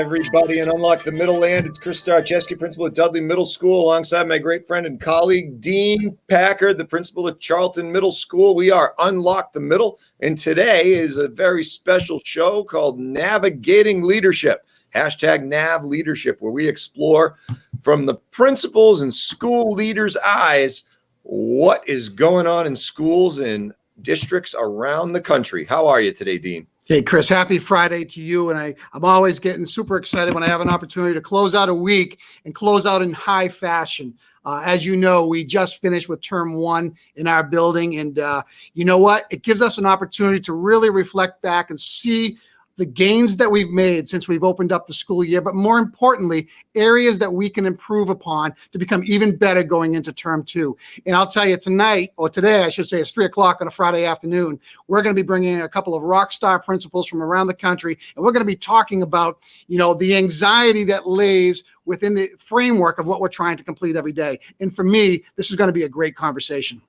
everybody, and Unlock the Middle Land. It's Chris Starcheski, principal at Dudley Middle School, alongside my great friend and colleague, Dean Packard, the principal at Charlton Middle School. We are Unlock the Middle, and today is a very special show called Navigating Leadership, #NAV Leadership, where we explore from the principals and school leaders' eyes what is going on in schools and districts around the country. How are you today, Dean? Hey, Chris, happy Friday to you. And I'm always getting super excited when I have an opportunity to close out a week and close out in high fashion. As you know, we just finished with term one in our building. And you know what? It gives us an opportunity to really reflect back and see the gains that we've made since we've opened up the school year, but more importantly, areas that we can improve upon to become even better going into term two. And I'll tell you tonight, or today, I should say, it's 3:00 on a Friday afternoon. We're going to be bringing in a couple of rock star principals from around the country, and we're going to be talking about, the anxiety that lays within the framework of what we're trying to complete every day. And for me, this is going to be a great conversation.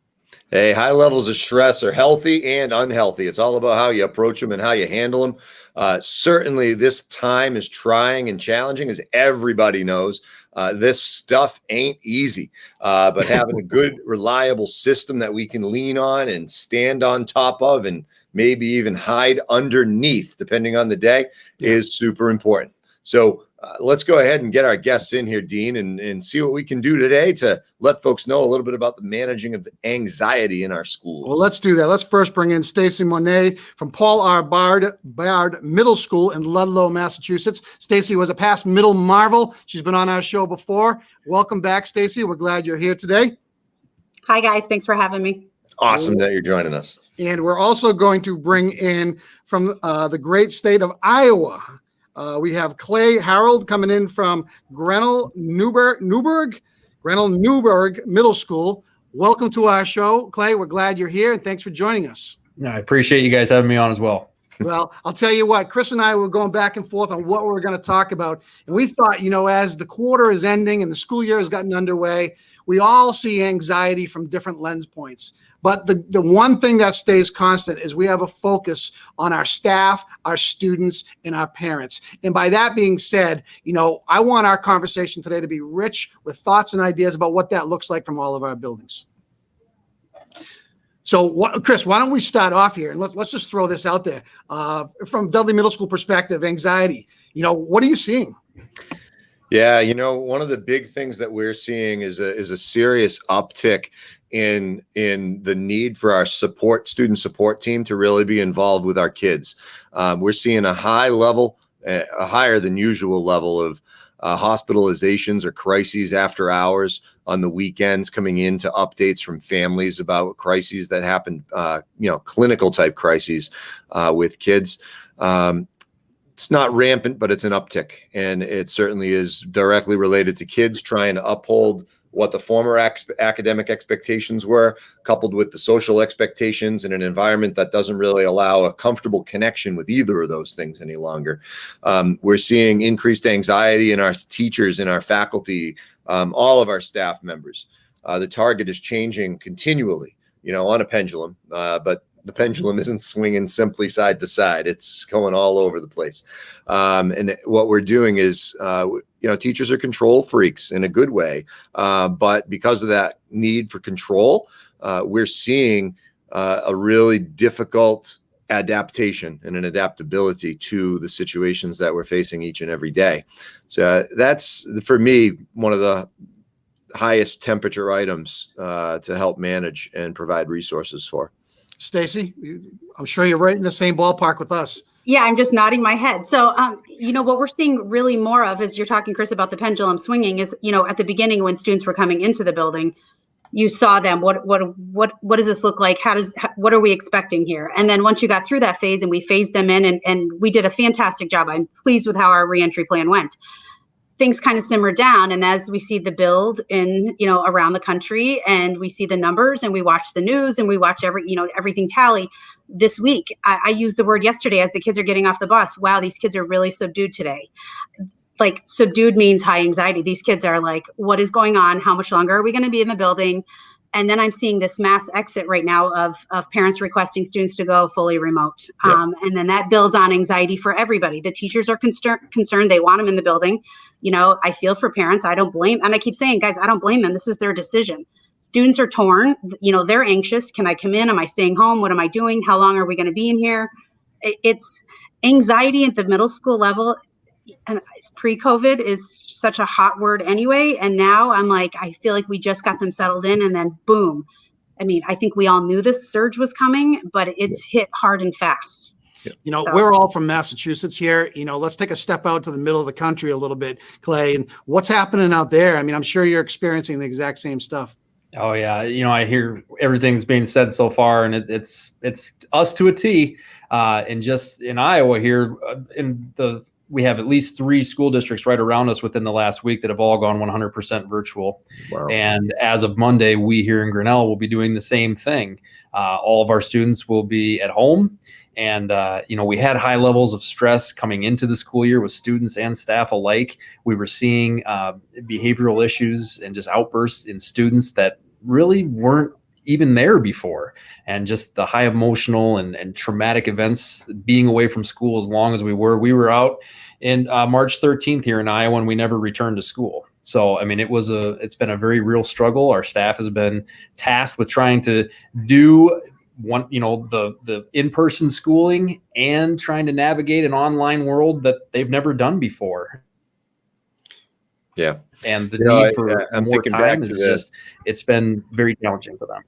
Hey, high levels of stress are healthy and unhealthy. It's all about how you approach them and how you handle them. Certainly, this time is trying and challenging, as everybody knows. This stuff ain't easy, but having a good, reliable system that we can lean on and stand on top of and maybe even hide underneath, depending on the day, is super important. So let's go ahead and get our guests in here, Dean, and see what we can do today to let folks know a little bit about the managing of anxiety in our schools. Well, let's do that. Let's first bring in Stacy Monette from Paul R. Baird Middle School in Ludlow, Massachusetts. Stacy was a past middle marvel. She's been on our show before. Welcome back, Stacy. We're glad you're here today. Hi, guys. Thanks for having me. Awesome that you're joining us. And we're also going to bring in from the great state of Iowa. We have Harrold coming in from Grinnell-Newburg Middle School. Welcome to our show, Clay. We're glad you're here, and thanks for joining us. Yeah, I appreciate you guys having me on as well. Well, I'll tell you what, Chris and I were going back and forth on what we were going to talk about, and we thought, as the quarter is ending and the school year has gotten underway, we all see anxiety from different lens points. But the one thing that stays constant is we have a focus on our staff, our students, and our parents. And by that being said, I want our conversation today to be rich with thoughts and ideas about what that looks like from all of our buildings. So, Chris, why don't we start off here and let's just throw this out there. From Dudley Middle School perspective, anxiety, what are you seeing? Yeah, one of the big things that we're seeing is a serious uptick in the need for our student support team to really be involved with our kids. We're seeing a higher than usual level of hospitalizations or crises after hours on the weekends, coming into updates from families about crises that happen, clinical type crises with kids. It's not rampant, but it's an uptick, and it certainly is directly related to kids trying to uphold what the former academic expectations were, coupled with the social expectations in an environment that doesn't really allow a comfortable connection with either of those things any longer. We're seeing increased anxiety in our teachers, in our faculty, all of our staff members. The target is changing continually, on a pendulum, but the pendulum isn't swinging simply side to side. It's going all over the place. And what we're doing is, teachers are control freaks in a good way. But because of that need for control, we're seeing a really difficult adaptation and an adaptability to the situations that we're facing each and every day. So that's, for me, one of the highest temperature items to help manage and provide resources for. Stacy, I'm sure you're right in the same ballpark with us. Yeah, I'm just nodding my head. So, what we're seeing really more of, as you're talking, Chris, about the pendulum swinging, is, at the beginning when students were coming into the building, you saw them. What does this look like? What are we expecting here? And then once you got through that phase and we phased them in, and we did a fantastic job. I'm pleased with how our reentry plan went. Things kind of simmer down. And as we see the build in, around the country, and we see the numbers, and we watch the news, and we watch everything tally this week. I used the word yesterday as the kids are getting off the bus. Wow, these kids are really subdued today. Like, subdued means high anxiety. These kids are like, what is going on? How much longer are we going to be in the building? And then I'm seeing this mass exit right now of parents requesting students to go fully remote. Yep. And then that builds on anxiety for everybody. The teachers are concerned. They want them in the building. I feel for parents. I don't blame. And I keep saying, guys, I don't blame them. This is their decision. Students are torn. They're anxious. Can I come in? Am I staying home? What am I doing? How long are we going to be in here? It's anxiety at the middle school level. And pre-COVID is such a hot word anyway. And now I'm like, I feel like we just got them settled in and then boom. I mean, I think we all knew this surge was coming, but it's hit hard and fast. We're all from Massachusetts here. Let's take a step out to the middle of the country a little bit, Clay. And what's happening out there? I mean, I'm sure you're experiencing the exact same stuff. Oh yeah. I hear everything's being said so far, and it's us to a T. And just in Iowa here, we have at least 3 school districts right around us within the last week that have all gone 100% virtual. Wow. And as of Monday, we here in Grinnell will be doing the same thing. All of our students will be at home. And, we had high levels of stress coming into the school year with students and staff alike. We were seeing behavioral issues and just outbursts in students that really weren't even there before. And just the high emotional and traumatic events, being away from school as long as we were out in March 13th here in Iowa, and we never returned to school. So, I mean, it's been a very real struggle. Our staff has been tasked with trying to do the in-person schooling and trying to navigate an online world that they've never done before. Yeah. And the need for more time it's been very challenging for them.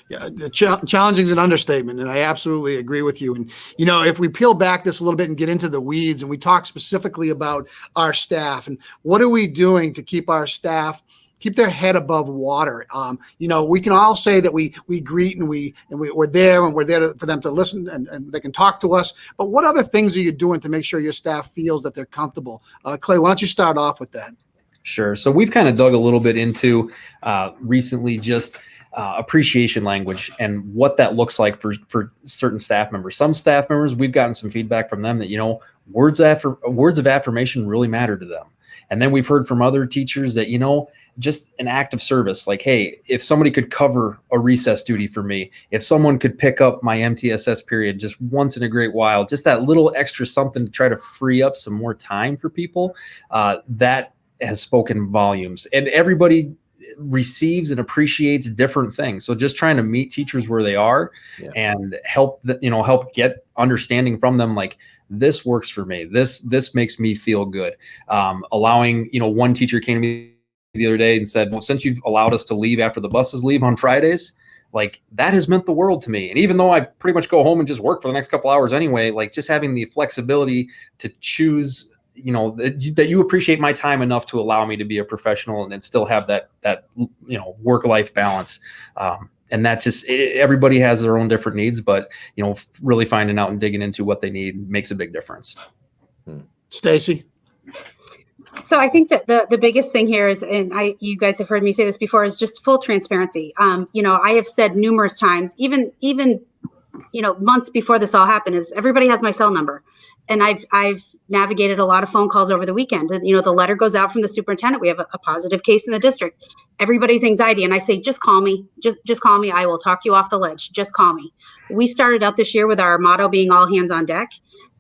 Yeah, challenging is an understatement, and I absolutely agree with you. And, if we peel back this a little bit and get into the weeds and we talk specifically about our staff and what are we doing to keep our staff, keep their head above water. We can all say that we greet and we're there and we're there for them to listen and they can talk to us. But what other things are you doing to make sure your staff feels that they're comfortable? Clay, why don't you start off with that? Sure. So we've kind of dug a little bit into recently just appreciation language and what that looks like for certain staff members. Some staff members, we've gotten some feedback from them that, words of affirmation really matter to them. And then we've heard from other teachers that, just an act of service, like, hey, if somebody could cover a recess duty for me, if someone could pick up my MTSS period just once in a great while, just that little extra something to try to free up some more time for people, that has spoken volumes. And everybody receives and appreciates different things. So just trying to meet teachers where they are and help get understanding from them. Like, this works for me. This makes me feel good. Allowing, one teacher came to me the other day and said, well, since you've allowed us to leave after the buses leave on Fridays, like, that has meant the world to me. And even though I pretty much go home and just work for the next couple hours anyway, like, just having the flexibility to choose, that you appreciate my time enough to allow me to be a professional and then still have that work-life balance. And that just, everybody has their own different needs, but, really finding out and digging into what they need makes a big difference. Stacy? So I think that the biggest thing here is, and you guys have heard me say this before, is just full transparency. I have said numerous times, even months before this all happened, is everybody has my cell number. And I've navigated a lot of phone calls over the weekend. The letter goes out from the superintendent. We have a positive case in the district. Everybody's anxiety. And I say, just call me. Just call me. I will talk you off the ledge. Just call me. We started out this year with our motto being all hands on deck.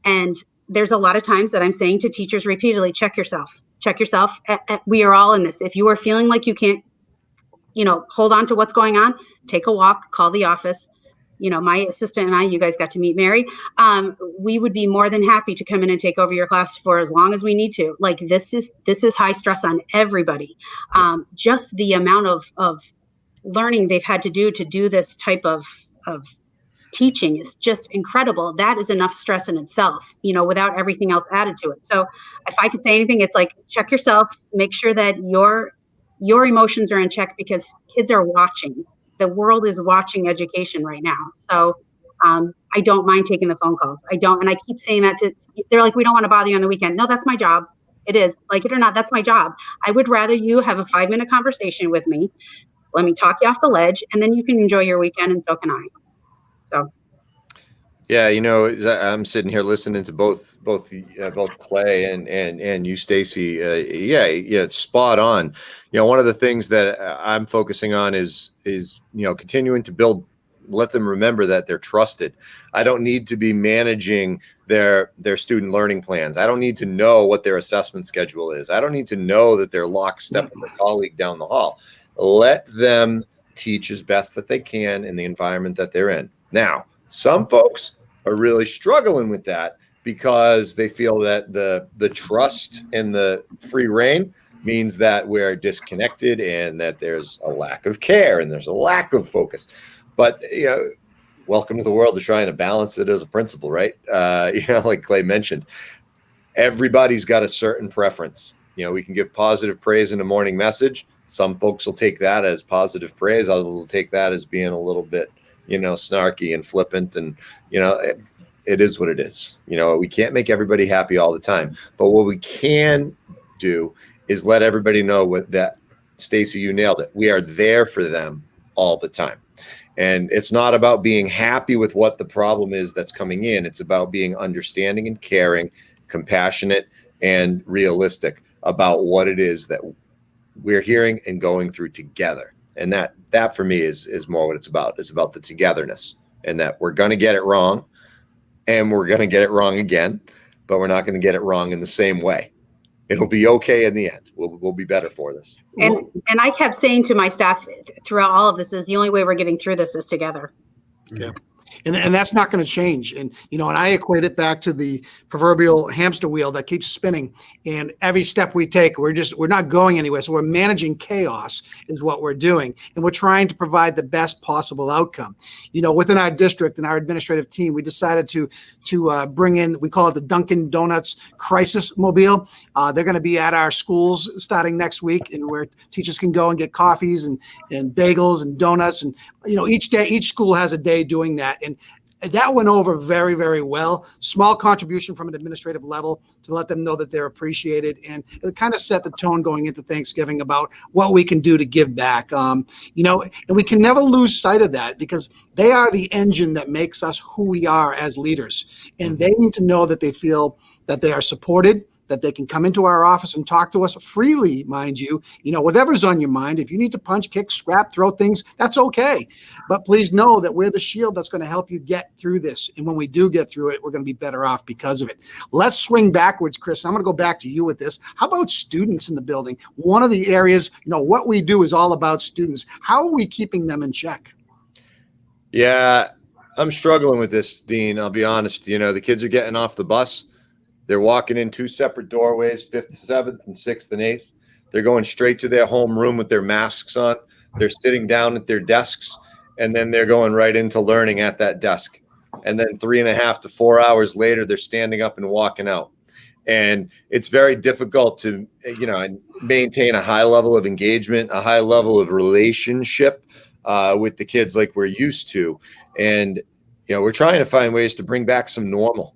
And there's a lot of times that I'm saying to teachers repeatedly, check yourself. We are all in this. If you are feeling like you can't, hold on to what's going on, take a walk, call the office. My assistant and I, you guys got to meet Mary. We would be more than happy to come in and take over your class for as long as we need to. Like, this is high stress on everybody. Just the amount of learning they've had to do this type of teaching is just incredible. That is enough stress in itself, without everything else added to it. So if I could say anything, it's like, check yourself, make sure that your emotions are in check, because kids are watching. The world is watching education right now. So I don't mind taking the phone calls. I don't. And I keep saying that they're like, we don't want to bother you on the weekend. No, that's my job. It is. Like it or not, that's my job. I would rather you have a 5-minute conversation with me. Let me talk you off the ledge, and then you can enjoy your weekend, and so can I. So. Yeah, I'm sitting here listening to both Clay and you, Stacy. Yeah, it's spot on. One of the things that I'm focusing on is continuing to build. Let them remember that they're trusted. I don't need to be managing their student learning plans. I don't need to know what their assessment schedule is. I don't need to know that they're lockstep with their colleague down the hall. Let them teach as best that they can in the environment that they're in. Now, some folks are really struggling with that because they feel that the trust and the free reign means that we're disconnected and that there's a lack of care and there's a lack of focus. But welcome to the world of trying to balance it as a principal, right? Like Clay mentioned, everybody's got a certain preference. We can give positive praise in a morning message. Some folks will take that as positive praise. Others will take that as being a little bit snarky and flippant, and it is what it is. We can't make everybody happy all the time, but what we can do is let everybody know that Stacy, you nailed it. We are there for them all the time. And it's not about being happy with what the problem is that's coming in. It's about being understanding and caring, compassionate and realistic about what it is that we're hearing and going through together. And that for me is more what it's about. It's about the togetherness, and that we're going to get it wrong and we're going to get it wrong again, but we're not going to get it wrong in the same way. It'll be okay in the end. We'll be better for this. And I kept saying to my staff throughout all of this is the only way we're getting through this is together. Yeah. And that's not going to change. And, and I equate it back to the proverbial hamster wheel that keeps spinning. And every step we take, we're not going anywhere. So we're managing chaos is what we're doing. And we're trying to provide the best possible outcome. Within our district and our administrative team, we decided to bring in, we call it the Dunkin' Donuts Crisis Mobile. They're going to be at our schools starting next week, and where teachers can go and get coffees and bagels and donuts. And, each school has a day doing that. And that went over very, very well. Small contribution from an administrative level to let them know that they're appreciated. And it kind of set the tone going into Thanksgiving about what we can do to give back. And we can never lose sight of that, because they are the engine that makes us who we are as leaders. And they need to know that they feel that they are supported, that they can come into our office and talk to us freely, mind you. Whatever's on your mind. If you need to punch, kick, scrap, throw things, that's okay. But please know that we're the shield that's going to help you get through this. And when we do get through it, we're going to be better off because of it. Let's swing backwards, Chris. I'm going to go back to you with this. How about students in the building? One of the areas, what we do is all about students. How are we keeping them in check? Yeah, I'm struggling with this, Dean. I'll be honest. The kids are getting off the bus. They're walking in two separate doorways, 5th, 7th, and 6th and 8th. They're going straight to their homeroom with their masks on. They're sitting down at their desks, and then they're going right into learning at that desk. And then 3.5 to 4 hours later, they're standing up and walking out. And it's very difficult to, maintain a high level of engagement, a high level of relationship with the kids like we're used to. And, we're trying to find ways to bring back some normal.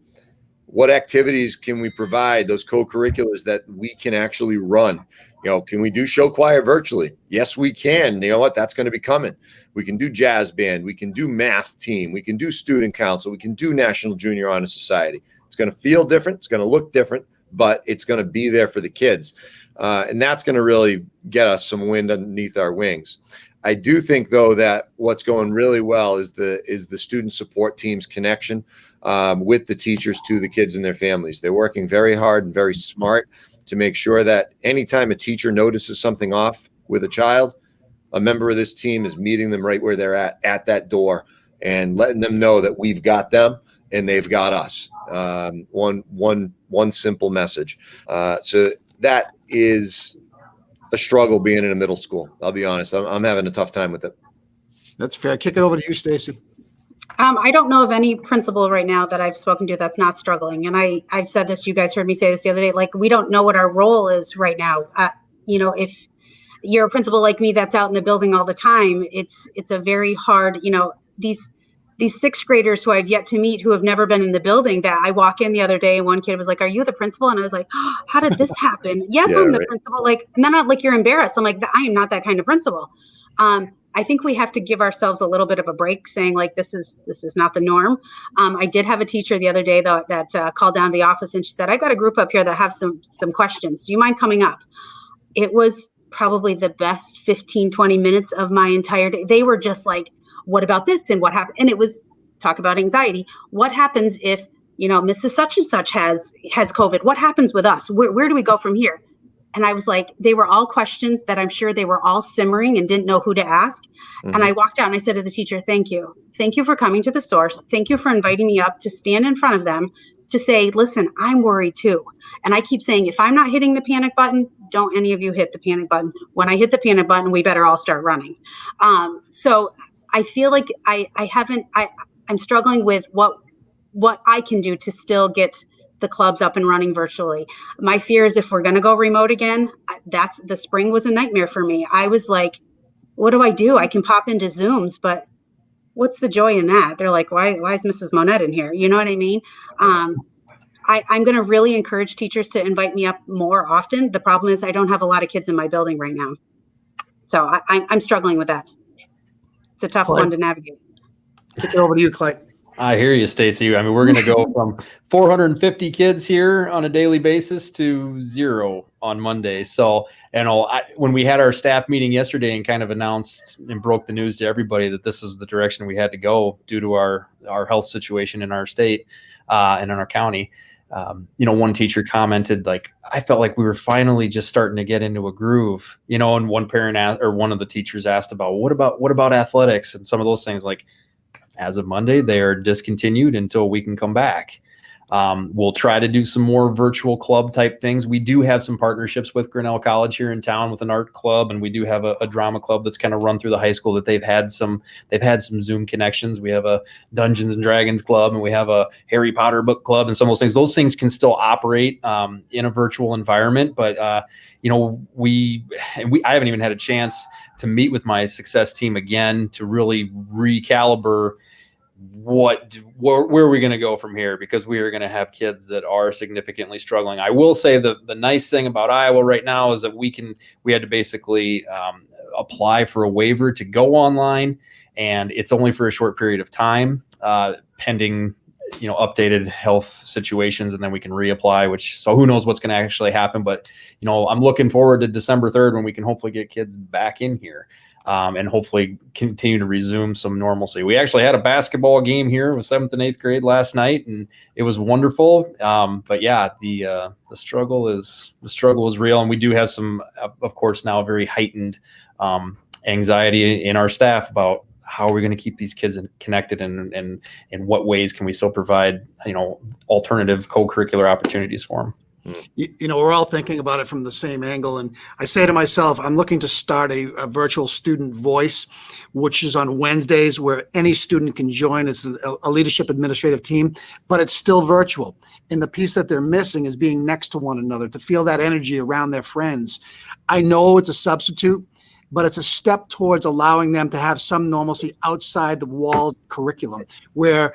What activities can we provide, those co-curriculars that we can actually run? Can we do show choir virtually? Yes, we can. You know what? That's going to be coming. We can do jazz band. We can do math team. We can do student council. We can do National Junior Honor Society. It's going to feel different. It's going to look different, but it's going to be there for the kids. And that's going to really get us some wind underneath our wings. I do think, though, that what's going really well is the student support team's connection with the teachers to the kids and their families. They're working very hard and very smart to make sure that anytime a teacher notices something off with a child, a member of this team is meeting them right where they're at that door, and letting them know that we've got them and they've got us. One simple message. So that is a struggle being in a middle school. I'll be honest. I'm having a tough time with it. That's fair. Kick it over to you, Stacy. I don't know of any principal right now that I've spoken to that's not struggling. And I've said this, you guys heard me say this the other day, like, we don't know what our role is right now. If you're a principal like me that's out in the building all the time, it's a very hard, these 6th graders who I've yet to meet, who have never been in the building, that I walk in the other day and one kid was like, "Are you the principal?" And I was like, "Oh, how did this happen?" Yes, yeah, I'm the principal. Like, and then not like you're embarrassed. I'm like, I am not that kind of principal. I think we have to give ourselves a little bit of a break, saying like, this is not the norm. I did have a teacher the other day that called down to the office, and she said, I've got a group up here that have some questions. Do you mind coming up? It was probably the best 15, 20 minutes of my entire day. They were just like, what about this? And what happened? And it was talk about anxiety. What happens if, Mrs. Such and such has COVID? What happens with us? Where do we go from here? And I was like, they were all questions that I'm sure they were all simmering and didn't know who to ask. Mm-hmm. And I walked out and I said to the teacher, thank you. Thank you for coming to the source. Thank you for inviting me up to stand in front of them to say, listen, I'm worried too. And I keep saying, if I'm not hitting the panic button, don't any of you hit the panic button. When I hit the panic button, we better all start running. So I feel like I'm struggling with what I can do to still get the clubs up and running virtually. My fear is if we're going to go remote again, the spring was a nightmare for me. I was like, what do I do? I can pop into Zooms, but what's the joy in that? They're like, why is Mrs. Monette in here? You know what I mean? I'm going to really encourage teachers to invite me up more often. The problem is I don't have a lot of kids in my building right now. So I'm struggling with that. It's a tough one to navigate. Kick it over to you, Clay. I hear you, Stacy. I mean, we're going to go from 450 kids here on a daily basis to 0 on Monday. So, when we had our staff meeting yesterday and kind of announced and broke the news to everybody that this is the direction we had to go due to our health situation in our state and in our county, one teacher commented, like, I felt like we were finally just starting to get into a groove, and one parent or one of the teachers asked about, what about athletics and some of those things, like, as of Monday, they are discontinued until we can come back. We'll try to do some more virtual club type things. We do have some partnerships with Grinnell College here in town with an art club, and we do have a drama club that's kind of run through the high school that they've had some Zoom connections. We have a Dungeons and Dragons club, and we have a Harry Potter book club, and some of those things. Those things can still operate in a virtual environment, but I haven't even had a chance to meet with my success team again to really recalibrate where are we going to go from here, because we are going to have kids that are significantly struggling. I will say the nice thing about Iowa right now is that we had to basically apply for a waiver to go online, and it's only for a short period of time, pending updated health situations, and then we can reapply, so who knows what's going to actually happen. But I'm looking forward to December 3rd when we can hopefully get kids back in here. And hopefully continue to resume some normalcy. We actually had a basketball game here with 7th and 8th grade last night, and it was wonderful. But yeah, the struggle is real, and we do have some, of course, now very heightened anxiety in our staff about how are we going to keep these kids connected, and in what ways can we still provide alternative co-curricular opportunities for them. We're all thinking about it from the same angle. And I say to myself, I'm looking to start a virtual student voice, which is on Wednesdays, where any student can join. It's a leadership administrative team, but it's still virtual. And the piece that they're missing is being next to one another, to feel that energy around their friends. I know it's a substitute, but it's a step towards allowing them to have some normalcy outside the walled curriculum, where,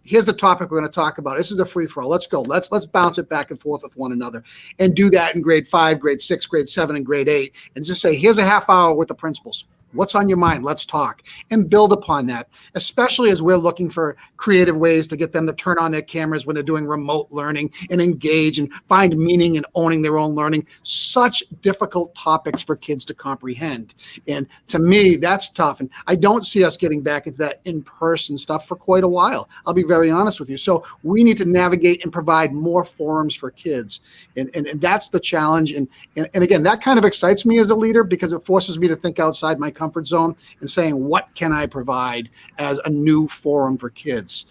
here's the topic we're going to talk about. This is a free-for-all. Let's go. Let's bounce it back and forth with one another, and do that in grade 5, grade 6, grade 7, and grade 8, and just say, here's a half hour with the principals. What's on your mind? Let's talk, and build upon that, especially as we're looking for creative ways to get them to turn on their cameras when they're doing remote learning and engage and find meaning in owning their own learning. Such difficult topics for kids to comprehend. And to me, that's tough. And I don't see us getting back into that in-person stuff for quite a while. I'll be very honest with you. So we need to navigate and provide more forums for kids. And that's the challenge. And again, that kind of excites me as a leader, because it forces me to think outside my comfort zone and saying, what can I provide as a new forum for kids?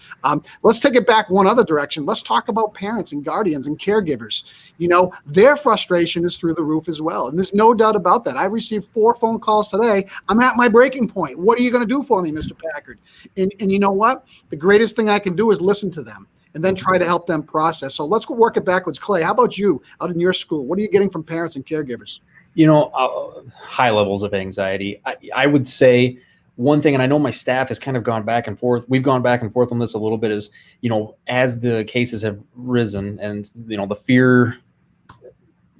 Let's take it back one other direction. Let's talk about parents and guardians and caregivers. Their frustration is through the roof as well. And there's no doubt about that. I received 4 phone calls today. I'm at my breaking point. What are you going to do for me, Mr. Packard? And you know what? The greatest thing I can do is listen to them and then try to help them process. So let's go work it backwards. Clay, how about you out in your school? What are you getting from parents and caregivers? High levels of anxiety. I would say one thing, and I know my staff has kind of gone back and forth. We've gone back and forth on this a little bit, is, as the cases have risen and, the fear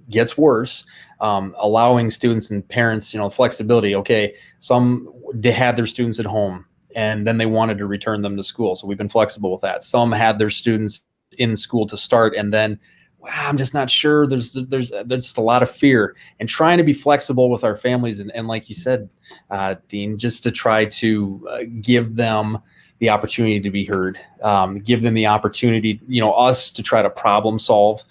gets worse, allowing students and parents, flexibility. Okay, some they had their students at home and then they wanted to return them to school. So we've been flexible with that. Some had their students in school to start, and then I'm just not sure. There's a lot of fear, and trying to be flexible with our families. And like you said, Dean, just to try to give them the opportunity to be heard, give them the opportunity, us to try to problem solve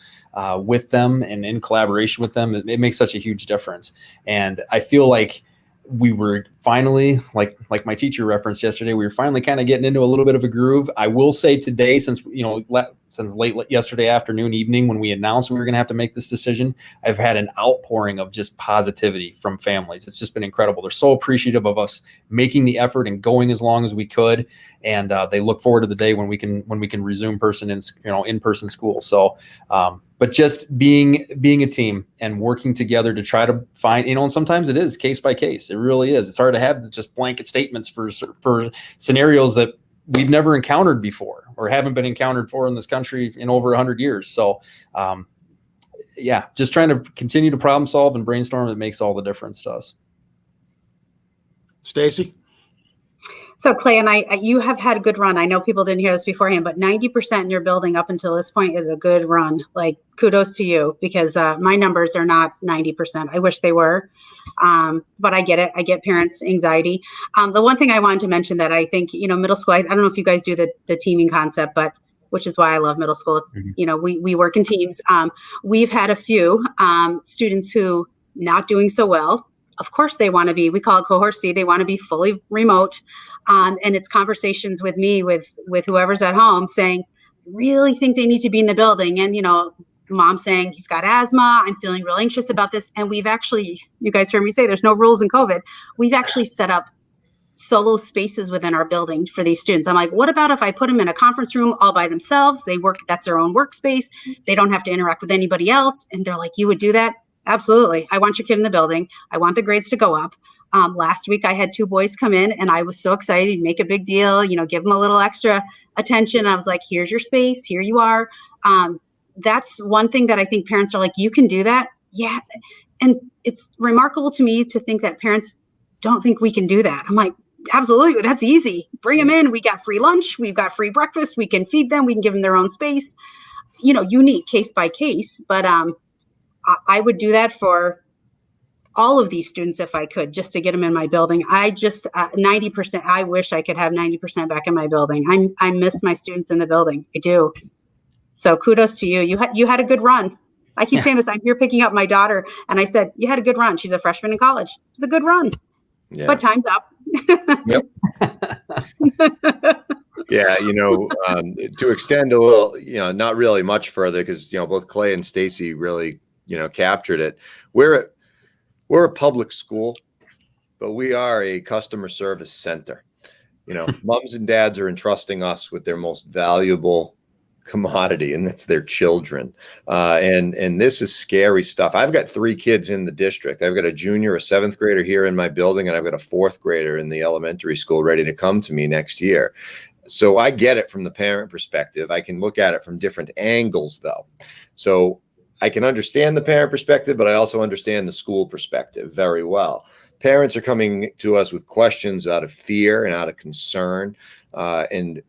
with them and in collaboration with them. It makes such a huge difference. And I feel like we were finally, like my teacher referenced yesterday, we were finally kind of getting into a little bit of a groove. I will say today, since late yesterday afternoon, evening, when we announced we were going to have to make this decision, I've had an outpouring of just positivity from families. It's just been incredible. They're so appreciative of us making the effort and going as long as we could. And they look forward to the day when we can resume in-person school. So, but just being a team and working together to try to find, and sometimes it is case by case. It really is. It's hard to have just blanket statements for scenarios that we've never encountered before or haven't been encountered for in this country in over 100 years. So, just trying to continue to problem solve and brainstorm. It makes all the difference to us. Stacy? So Clay and you have had a good run. I know people didn't hear this beforehand, but 90% in your building up until this point is a good run. Like, kudos to you, because my numbers are not 90%. I wish they were, but I get it. I get parents' anxiety. The one thing I wanted to mention that I think, middle school, I don't know if you guys do the teaming concept, but which is why I love middle school. It's, we work in teams. We've had a few students who not doing so well. Of course, they want to be, we call it cohort C, they want to be fully remote. And it's conversations with me, with whoever's at home saying, really think they need to be in the building. And, mom saying he's got asthma. I'm feeling real anxious about this. And we've actually, you guys heard me say there's no rules in COVID. We've actually set up solo spaces within our building for these students. I'm like, what about if I put them in a conference room all by themselves? They work, that's their own workspace. They don't have to interact with anybody else. And they're like, you would do that? Absolutely. I want your kid in the building. I want the grades to go up. Last week, I had 2 boys come in and I was so excited to make a big deal, give them a little extra attention. I was like, here's your space. Here you are. That's one thing that I think parents are like, you can do that. Yeah. And it's remarkable to me to think that parents don't think we can do that. I'm like, absolutely. That's easy. Bring them in. We got free lunch. We've got free breakfast. We can feed them. We can give them their own space, unique case by case. But I would do that for all of these students if I could, just to get them in my building. I just 90%. I wish I could have 90% back in my building. I miss my students in the building. I do. So kudos to you. You had a good run. I keep saying this. I'm here picking up my daughter, and I said, you had a good run. She's a freshman in college. It's a good run. Yeah. But time's up. Yep. Yeah, to extend a little, not really much further, because both Clay and Stacy really, captured it. We're a public school, but we are a customer service center. Moms and dads are entrusting us with their most valuable commodity, and that's their children. And this is scary stuff. I've got 3 kids in the district. I've got a junior, a 7th grader here in my building, and I've got a 4th grader in the elementary school ready to come to me next year. So I get it from the parent perspective. I can look at it from different angles, though. So I can understand the parent perspective, but I also understand the school perspective very well. Parents are coming to us with questions out of fear and out of concern. And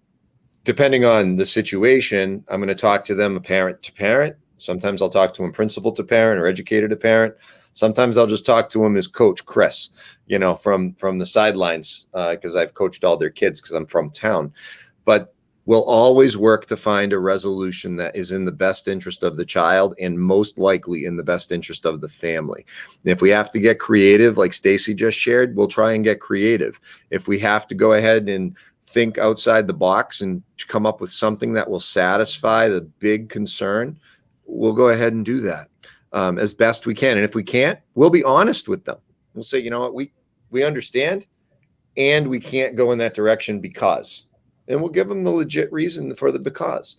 depending on the situation, I'm going to talk to them parent to parent. Sometimes I'll talk to them principal to parent or educator to parent. Sometimes I'll just talk to them as Coach Chris, from the sidelines, because I've coached all their kids because I'm from town. But we'll always work to find a resolution that is in the best interest of the child and most likely in the best interest of the family. And if we have to get creative, like Stacy just shared, we'll try and get creative. If we have to go ahead and think outside the box and come up with something that will satisfy the big concern, we'll go ahead and do that as best we can. And if we can't, we'll be honest with them. We'll say, what, we understand, and we can't go in that direction because. And we'll give them the legit reason for the because.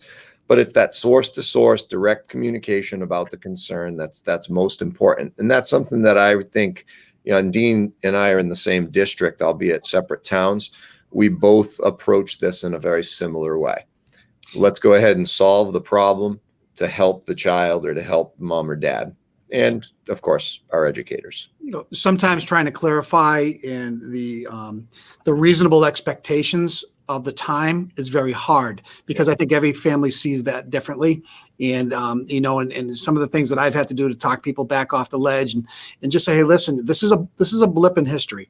But it's that source to source direct communication about the concern that's most important. And that's something that I would think, and Dean and I are in the same district, albeit separate towns. We both approach this in a very similar way. Let's go ahead and solve the problem to help the child or to help mom or dad. and of course our educators. Sometimes trying to clarify and the reasonable expectations of the time is very hard, because I think every family sees that differently. And, and some of the things that I've had to do to talk people back off the ledge and just say, hey, listen, this is a blip in history.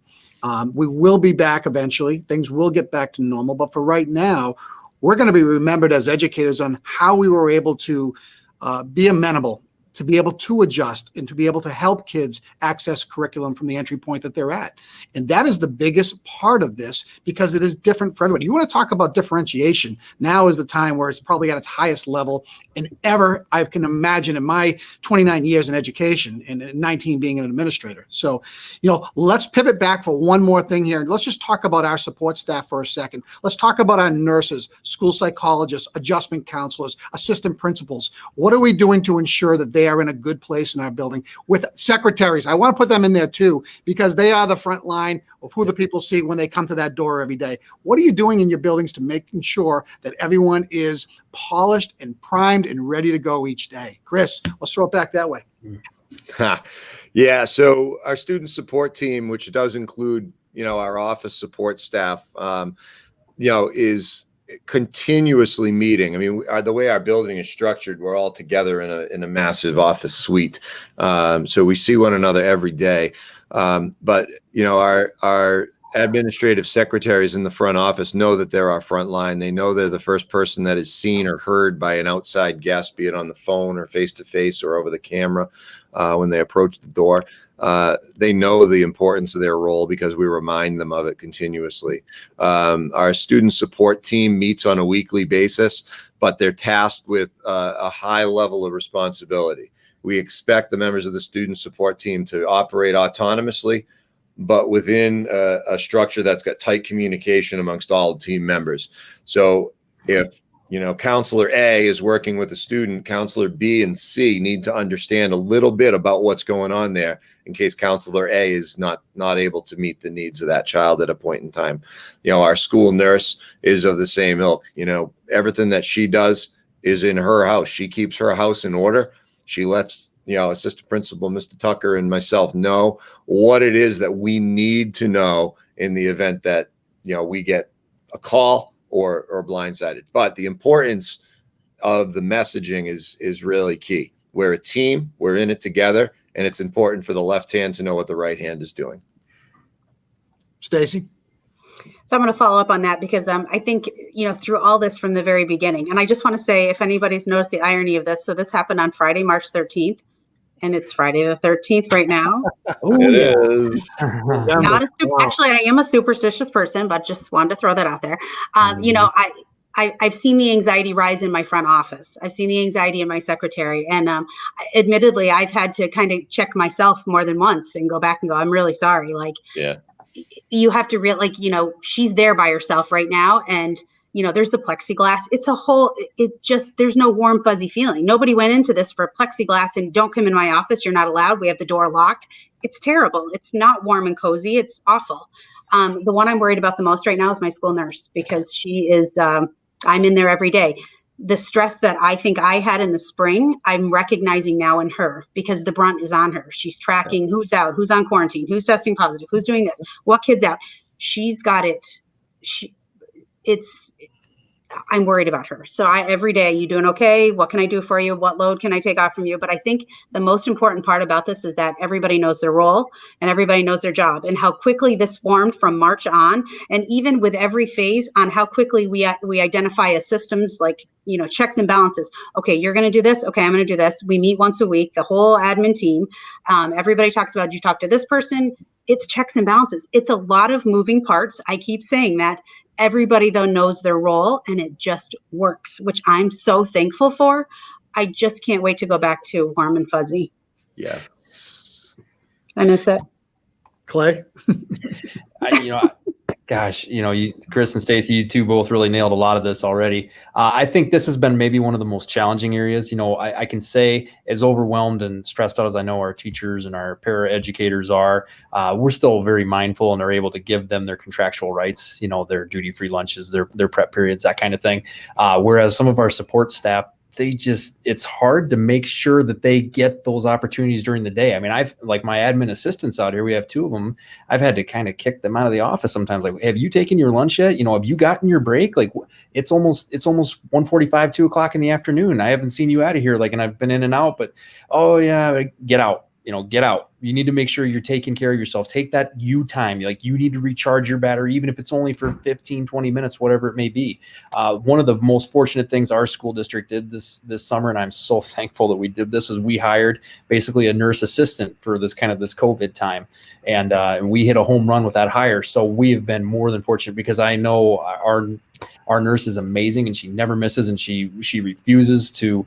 We will be back eventually. Things will get back to normal. But for right now, we're going to be remembered as educators on how we were able to be amenable, to be able to adjust, and to be able to help kids access curriculum from the entry point that they're at. And that is the biggest part of this, because it is different for everybody. You want to talk about differentiation. Now is the time where it's probably at its highest level and ever I can imagine in my 29 years in education and 19 being an administrator. So, let's pivot back for one more thing here. Let's just talk about our support staff for a second. Let's talk about our nurses, school psychologists, adjustment counselors, assistant principals. What are we doing to ensure that they are in a good place in our building? With secretaries, I want to put them in there too, because they are the front line of who the people see when they come to that door every day. What are you doing in your buildings to making sure that everyone is polished and primed and ready to go each day? Chris, let's throw it back that way. Yeah. So our student support team, which does include, our office support staff, is continuously meeting. I mean, the way our building is structured, we're all together in a massive office suite. So we see one another every day. But our administrative secretaries in the front office know that they're our front line. They know they're the first person that is seen or heard by an outside guest, be it on the phone or face to face or over the camera when they approach the door. They know the importance of their role because we remind them of it continuously. Our student support team meets on a weekly basis, but they're tasked with a high level of responsibility. We expect the members of the student support team to operate autonomously, but within a structure that's got tight communication amongst all team members. So if counselor A is working with a student, counselor B and C need to understand a little bit about what's going on there in case counselor A is not able to meet the needs of that child at a point in time. Our school nurse is of the same ilk. Everything that she does is in her house. She keeps her house in order. She lets assistant principal, Mr. Tucker, and myself know what it is that we need to know in the event that, we get a call or blindsided. But the importance of the messaging is really key. We're a team, we're in it together, and it's important for the left hand to know what the right hand is doing. Stacy? So I'm going to follow up on that because I think, through all this from the very beginning, and I just want to say, if anybody's noticed the irony of this, so this happened on Friday, March 13th, and it's Friday the 13th right now. It is. Actually, I am a superstitious person, but just wanted to throw that out there. I've seen the anxiety rise in my front office. I've seen the anxiety in my secretary. And admittedly, I've had to kind of check myself more than once and go back and go, I'm really sorry. You have to she's there by herself right now. And, there's the plexiglass. There's no warm, fuzzy feeling. Nobody went into this for plexiglass and don't come in my office. You're not allowed. We have the door locked. It's terrible. It's not warm and cozy. It's awful. The one I'm worried about the most right now is my school nurse, because she is, I'm in there every day. The stress that I think I had in the spring, I'm recognizing now in her, because the brunt is on her. She's tracking who's out, who's on quarantine, who's testing positive, who's doing this, what kid's out. She's got it. I'm worried about her. So every day, you doing okay? What can I do for you? What load can I take off from you? But I think the most important part about this is that everybody knows their role and everybody knows their job, and how quickly this formed from March on. And even with every phase on how quickly we identify as systems, like, checks and balances. Okay, you're going to do this. Okay, I'm going to do this. We meet once a week, the whole admin team. Everybody talks about, you talk to this person. It's checks and balances. It's a lot of moving parts. I keep saying that. Everybody, though, knows their role, and it just works, which I'm so thankful for. I just can't wait to go back to warm and fuzzy. Yeah. And that's it. Clay? Chris and Stacy, you two both really nailed a lot of this already. I think this has been maybe one of the most challenging areas. I can say, as overwhelmed and stressed out as I know our teachers and our para educators are, we're still very mindful and are able to give them their contractual rights, their duty-free lunches, their prep periods, that kind of thing. Whereas some of our support staff it's hard to make sure that they get those opportunities during the day. I mean, I've like my admin assistants out here, we have 2 of them. I've had to kind of kick them out of the office sometimes. Like, have you taken your lunch yet? Have you gotten your break? Like, it's almost 1:45, 2 o'clock in the afternoon. I haven't seen you out of here. Like, and I've been in and out, but, oh yeah, get out. Get out. You need to make sure you're taking care of yourself. Take that you time. Like, you need to recharge your battery, even if it's only for 15, 20 minutes, whatever it may be. One of the most fortunate things our school district did this summer, and I'm so thankful that we did this, is we hired basically a nurse assistant for this COVID time. And we hit a home run with that hire. So we have been more than fortunate, because I know our nurse is amazing, and she never misses, and she refuses to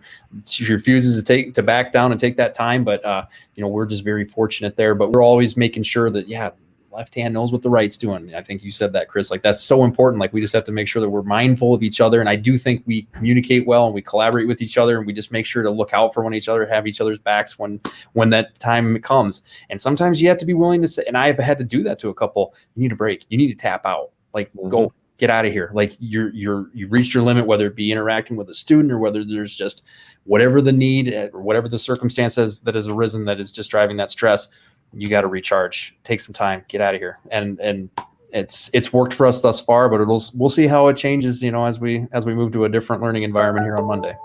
back down and take that time. But we're just very fortunate there. But we're always making sure that left hand knows what the right's doing. I think you said that, Chris. Like, that's so important. Like, we just have to make sure that we're mindful of each other. And I do think we communicate well and we collaborate with each other, and we just make sure to look out for each other, have each other's backs when that time comes. And sometimes you have to be willing to say, and I've had to do that to a couple. You need a break. You need to tap out. Like, go. Get out of here. Like, you've reached your limit, whether it be interacting with a student or whether there's just whatever the need or whatever the circumstances that has arisen that is just driving that stress. You got to recharge, take some time, get out of here. And it's worked for us thus far, but we'll see how it changes, as we move to a different learning environment here on Monday.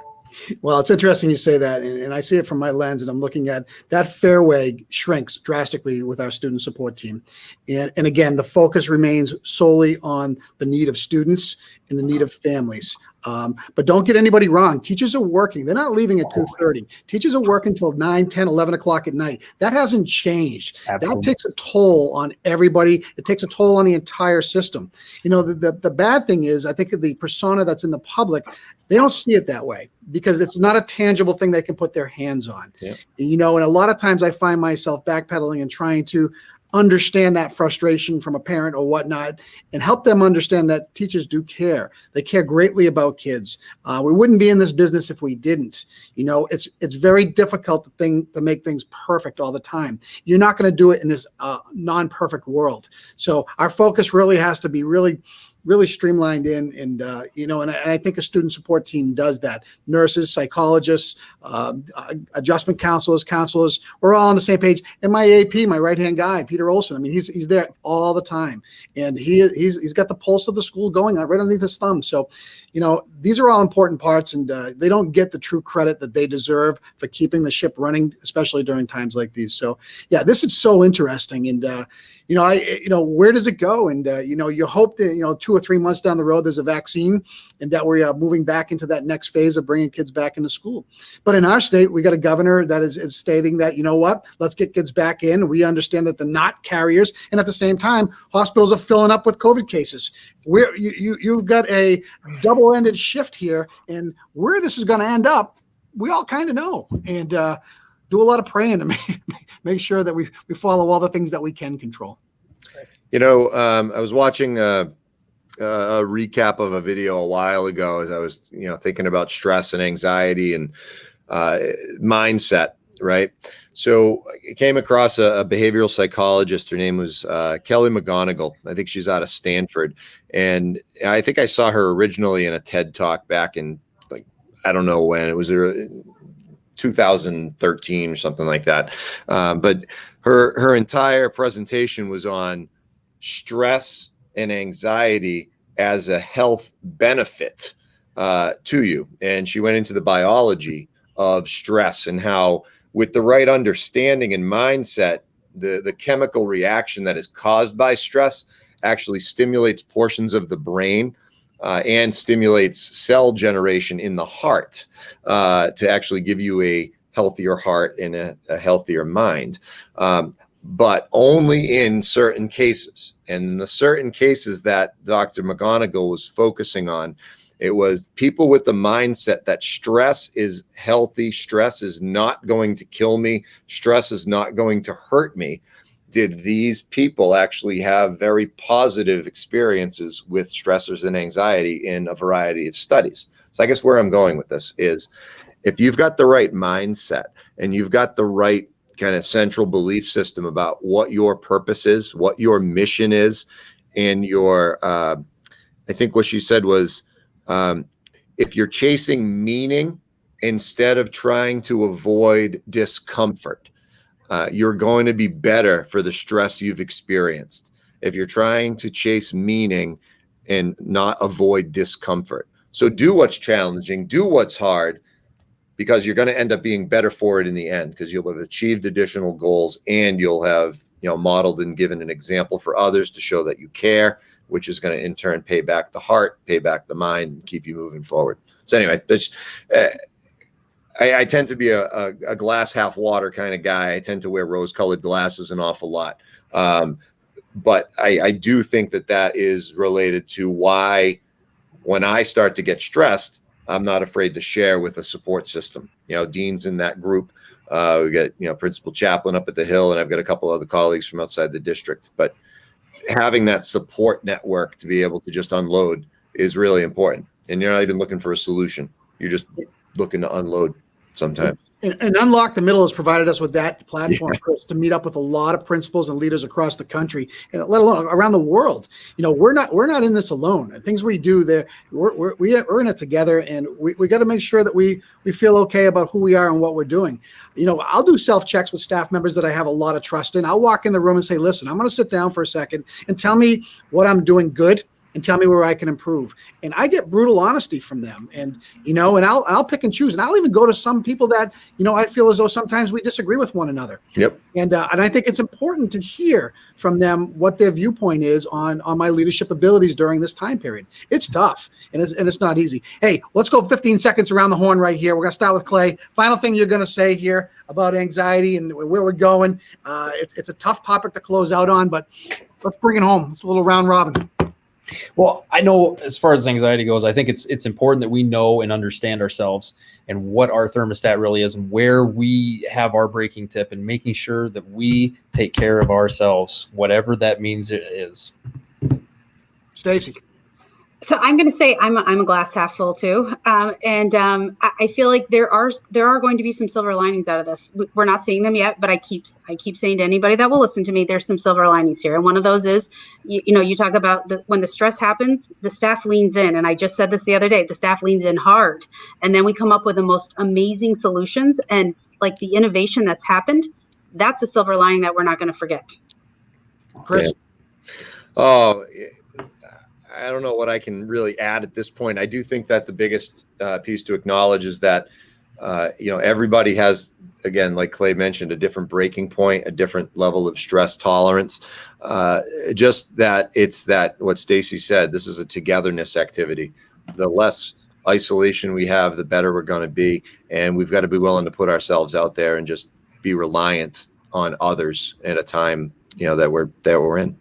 Well, it's interesting you say that, and I see it from my lens, and I'm looking at that fairway shrinks drastically with our student support team. And again, the focus remains solely on the need of students and the need of families. But don't get anybody wrong. Teachers are working. They're not leaving at 2:30. Teachers are working until 9, 10, 11 o'clock at night. That hasn't changed. Absolutely. That takes a toll on everybody. It takes a toll on the entire system. The bad thing is, I think the persona that's in the public, they don't see it that way, because it's not a tangible thing they can put their hands on. Yeah. And a lot of times I find myself backpedaling and trying to understand that frustration from a parent or whatnot, and help them understand that teachers do care. They care greatly about kids. We wouldn't be in this business if we didn't. It's very difficult to make things perfect all the time. You're not going to do it in this non-perfect world. So our focus really has to be really streamlined in, and I think a student support team does that. Nurses, psychologists, adjustment counselors, we're all on the same page. And my AP, my right-hand guy, Peter Olson, I mean, he's there all the time, and he's got the pulse of the school going on right underneath his thumb. So, these are all important parts, and they don't get the true credit that they deserve for keeping the ship running, especially during times like these. So, yeah, this is so interesting, and where does it go? And you hope that 2 or 3 months down the road there's a vaccine, and that we are moving back into that next phase of bringing kids back into school. But in our state, we got a governor that is stating that, let's get kids back in. We understand that they're not carriers, and at the same time, hospitals are filling up with COVID cases. You've got a double-ended shift here, and where this is going to end up, we all kind of know. And do a lot of praying to make sure that we follow all the things that we can control. I was watching a recap of a video a while ago as I was, thinking about stress and anxiety and mindset, right? So I came across a behavioral psychologist. Her name was Kelly McGonigal. I think she's out of Stanford. And I think I saw her originally in a TED Talk back in, I don't know when. It was 2013 or something like that. But her entire presentation was on stress and anxiety as a health benefit to you. And she went into the biology of stress and how, with the right understanding and mindset, the chemical reaction that is caused by stress actually stimulates portions of the brain and stimulates cell generation in the heart to actually give you a healthier heart and a healthier mind. But only in certain cases. And in the certain cases that Dr. McGonigal was focusing on, it was people with the mindset that stress is healthy, stress is not going to kill me, stress is not going to hurt me. Did these people actually have very positive experiences with stressors and anxiety in a variety of studies? So I guess where I'm going with this is, if you've got the right mindset and you've got the right kind of central belief system about what your purpose is, what your mission is, and I think what she said was, if you're chasing meaning instead of trying to avoid discomfort. You're going to be better for the stress you've experienced if you're trying to chase meaning and not avoid discomfort. So do what's challenging, do what's hard, because you're going to end up being better for it in the end, because you'll have achieved additional goals and you'll have, modeled and given an example for others to show that you care, which is going to in turn pay back the heart, pay back the mind, and keep you moving forward. So anyway, I tend to be a glass half water kind of guy. I tend to wear rose-colored glasses an awful lot. But I do think that is related to why when I start to get stressed, I'm not afraid to share with a support system. Dean's in that group. We got, Principal Chaplain up at the Hill, and I've got a couple other colleagues from outside the district. But having that support network to be able to just unload is really important. And you're not even looking for a solution. You're just looking to unload sometimes. And Unlock the Middle has provided us with that platform, Chris, to meet up with a lot of principals and leaders across the country, and let alone around the world. We're not in this alone. And things we do there, we're in it together, and we got to make sure that we feel okay about who we are and what we're doing. I'll do self-checks with staff members that I have a lot of trust in. I'll walk in the room and say, listen, I'm going to sit down for a second and tell me what I'm doing good, and tell me where I can improve. And I get brutal honesty from them. And, and I'll pick and choose. And I'll even go to some people that, I feel as though sometimes we disagree with one another. Yep. And I think it's important to hear from them what their viewpoint is on my leadership abilities during this time period. It's tough, and it's not easy. Hey, let's go 15 seconds around the horn right here. We're going to start with Clay. Final thing you're going to say here about anxiety and where we're going. It's a tough topic to close out on, but let's bring it home. It's a little round robin. Well, I know as far as anxiety goes, I think it's important that we know and understand ourselves and what our thermostat really is and where we have our breaking tip, and making sure that we take care of ourselves, whatever that means it is. Stacy. So I'm going to say I'm a glass half full too, and I feel like there are going to be some silver linings out of this. We're not seeing them yet, but I keep saying to anybody that will listen to me, there's some silver linings here, and one of those is, you talk about when the stress happens, the staff leans in, and I just said this the other day, the staff leans in hard, and then we come up with the most amazing solutions, and like the innovation that's happened, that's a silver lining that we're not going to forget. Chris. Oh. I don't know what I can really add at this point. I do think that the biggest piece to acknowledge is that, everybody has, again, like Clay mentioned, a different breaking point, a different level of stress tolerance. Just that it's that what Stacy said, this is a togetherness activity. The less isolation we have, the better we're going to be. And we've got to be willing to put ourselves out there and just be reliant on others at a time, that we're in.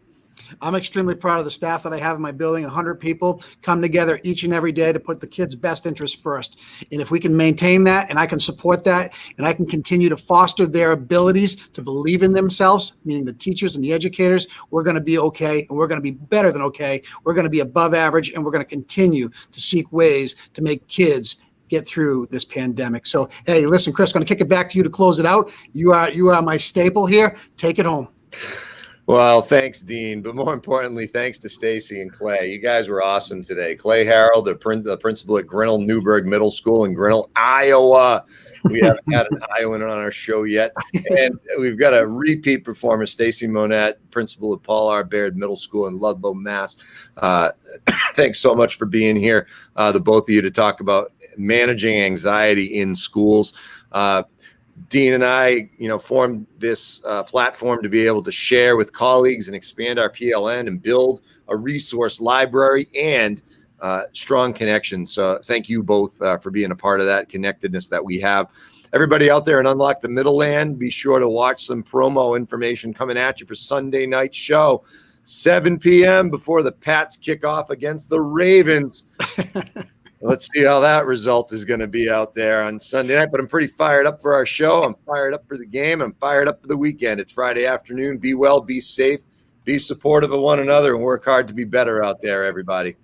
I'm extremely proud of the staff that I have in my building. 100 people come together each and every day to put the kids' best interests first. And if we can maintain that, and I can support that, and I can continue to foster their abilities to believe in themselves, meaning the teachers and the educators, we're going to be okay, and we're going to be better than okay. We're going to be above average, and we're going to continue to seek ways to make kids get through this pandemic. So, hey, listen, Chris, going to kick it back to you to close it out. You are my staple here. Take it home. Well, thanks, Dean. But more importantly, thanks to Stacy and Clay. You guys were awesome today. Clay Harrold, the principal at Grinnell-Newburg Middle School in Grinnell, Iowa. We haven't had an Iowan on our show yet. And we've got a repeat performer, Stacy Monette, principal at Paul R. Baird Middle School in Ludlow, Mass. Thanks so much for being here, the both of you, to talk about managing anxiety in schools. Dean and I, formed this platform to be able to share with colleagues and expand our PLN and build a resource library and strong connections. So thank you both for being a part of that connectedness that we have. Everybody out there in Unlock the Middle Land, be sure to watch some promo information coming at you for Sunday night show, 7 p.m. before the Pats kick off against the Ravens. Let's see how that result is going to be out there on Sunday night. But I'm pretty fired up for our show. I'm fired up for the game. I'm fired up for the weekend. It's Friday afternoon. Be well, be safe, be supportive of one another, and work hard to be better out there, everybody.